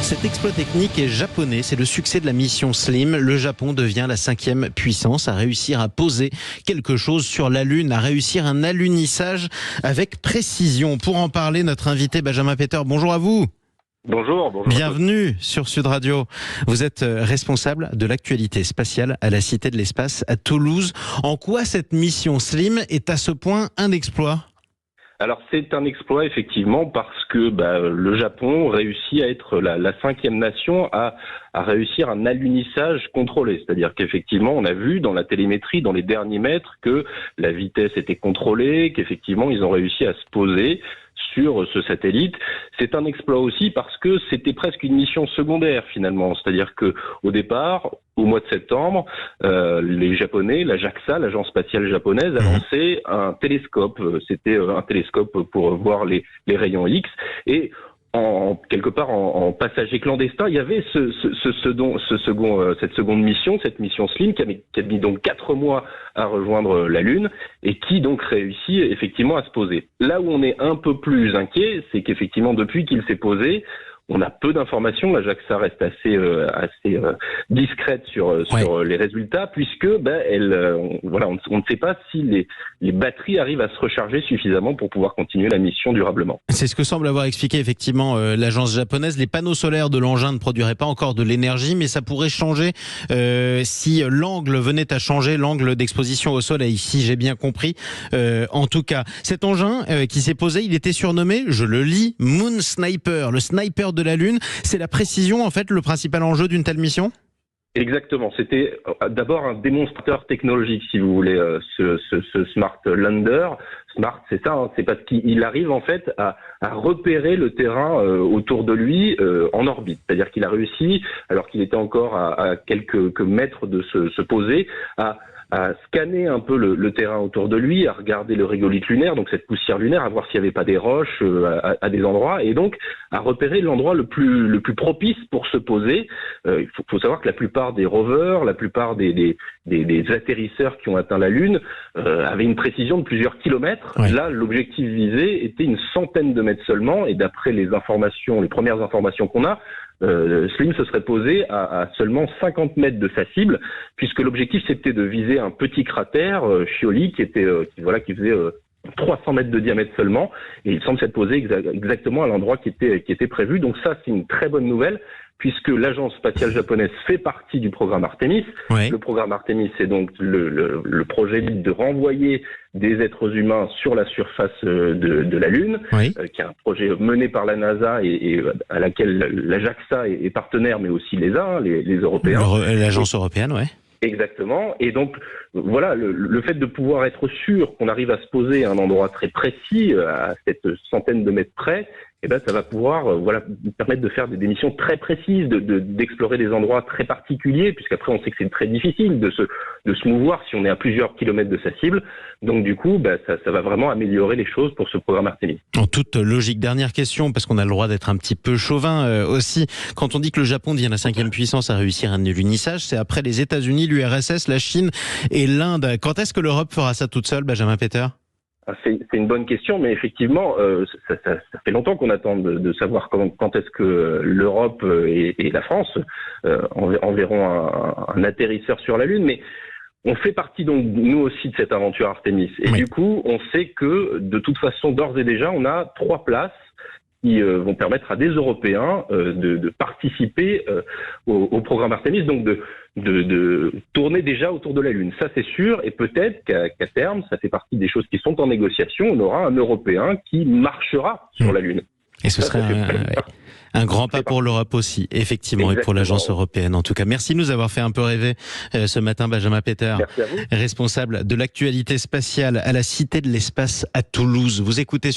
Cet exploit technique est japonais, c'est le succès de la mission Slim. Le Japon devient la 5e puissance à réussir à poser quelque chose sur la Lune, à réussir un alunissage avec précision. Pour en parler, notre invité Benjamin Peter, bonjour à vous. Bonjour. Bienvenue sur Sud Radio. Vous êtes responsable de l'actualité spatiale à la Cité de l'Espace à Toulouse. En quoi cette mission Slim est à ce point un exploit ? Alors c'est un exploit effectivement parce que le Japon réussit à être la 5e nation à réussir un alunissage contrôlé. C'est-à-dire qu'effectivement on a vu dans la télémétrie, dans les derniers mètres, que la vitesse était contrôlée, qu'effectivement ils ont réussi à se poser sur ce satellite. C'est un exploit aussi parce que c'était presque une mission secondaire finalement. C'est-à-dire que au départ, au mois de septembre, les Japonais, la JAXA, l'agence spatiale japonaise, a lancé un télescope. C'était un télescope pour voir les rayons X. Et quelque part en passager clandestin, il y avait cette seconde mission, cette mission Slim, qui a mis donc 4 mois à rejoindre la Lune et qui donc réussit effectivement à se poser. Là où on est un peu plus inquiet, c'est qu'effectivement depuis qu'il s'est posé, on a peu d'informations. La JAXA reste assez discrète sur les résultats, puisque on ne sait pas si les batteries arrivent à se recharger suffisamment pour pouvoir continuer la mission durablement. C'est ce que semble avoir expliqué effectivement l'agence japonaise. Les panneaux solaires de l'engin ne produiraient pas encore de l'énergie, mais ça pourrait changer si l'angle venait à changer, l'angle d'exposition au soleil, si j'ai bien compris. En tout cas, cet engin qui s'est posé, il était surnommé, je le lis, Moon Sniper, le sniper de la Lune. C'est la précision, en fait, le principal enjeu d'une telle mission ? Exactement. C'était d'abord un démonstrateur technologique, si vous voulez, ce Smart Lander. Smart, c'est ça, hein, c'est parce qu'il arrive en fait à repérer le terrain autour de lui en orbite. C'est-à-dire qu'il a réussi, alors qu'il était encore à quelques mètres de se poser, à scanner un peu le terrain autour de lui, à regarder le régolithe lunaire, donc cette poussière lunaire, à voir s'il n'y avait pas des roches à des endroits, et donc à repérer l'endroit le plus propice pour se poser. Il faut savoir que la plupart des rovers, la plupart des atterrisseurs qui ont atteint la Lune avaient une précision de plusieurs kilomètres. Ouais. Là, l'objectif visé était une centaine de mètres seulement, et d'après les premières informations qu'on a, Slim se serait posé à seulement 50 mètres de sa cible, puisque l'objectif c'était de viser un petit cratère Scioli qui faisait 300 mètres de diamètre seulement, et il semble s'être posé exactement à l'endroit qui était prévu. Donc ça, c'est une très bonne nouvelle, puisque l'agence spatiale japonaise fait partie du programme Artemis. Oui. Le programme Artemis, c'est donc le projet de renvoyer des êtres humains sur la surface de la Lune, Oui. qui est un projet mené par la NASA et à laquelle la JAXA est partenaire, mais aussi l'ESA, les Européens. L'agence européenne, ouais. Exactement. Et donc, voilà, le fait de pouvoir être sûr qu'on arrive à se poser à un endroit très précis, à cette centaine de mètres près, ça va pouvoir permettre de faire des missions très précises, d'explorer des endroits très particuliers, puisqu'après on sait que c'est très difficile de se mouvoir si on est à plusieurs kilomètres de sa cible. Donc du coup, ça va vraiment améliorer les choses pour ce programme Artemis. En toute logique, dernière question, parce qu'on a le droit d'être un petit peu chauvin aussi. Quand on dit que le Japon devient la 5e puissance à réussir un alunissage, c'est après les États-Unis, l'URSS, la Chine et l'Inde. Quand est-ce que l'Europe fera ça toute seule, Benjamin Peter ? C'est une bonne question, mais effectivement, ça fait longtemps qu'on attend de savoir quand est-ce que l'Europe et la France enverront un atterrisseur sur la Lune, mais on fait partie donc nous aussi de cette aventure Artemis. Et oui. Du coup, on sait que de toute façon, d'ores et déjà, on a 3 places qui vont permettre à des Européens de participer au programme Artemis, donc de tourner déjà autour de la Lune. Ça, c'est sûr, et peut-être qu'à terme, ça fait partie des choses qui sont en négociation, on aura un Européen qui marchera sur la Lune. Et ce serait un grand pas pour l'Europe aussi, effectivement. Exactement. Et pour l'agence européenne en tout cas. Merci de nous avoir fait un peu rêver ce matin, Benjamin Peter. Merci à vous. Responsable de l'actualité spatiale à la Cité de l'Espace à Toulouse. Vous écoutez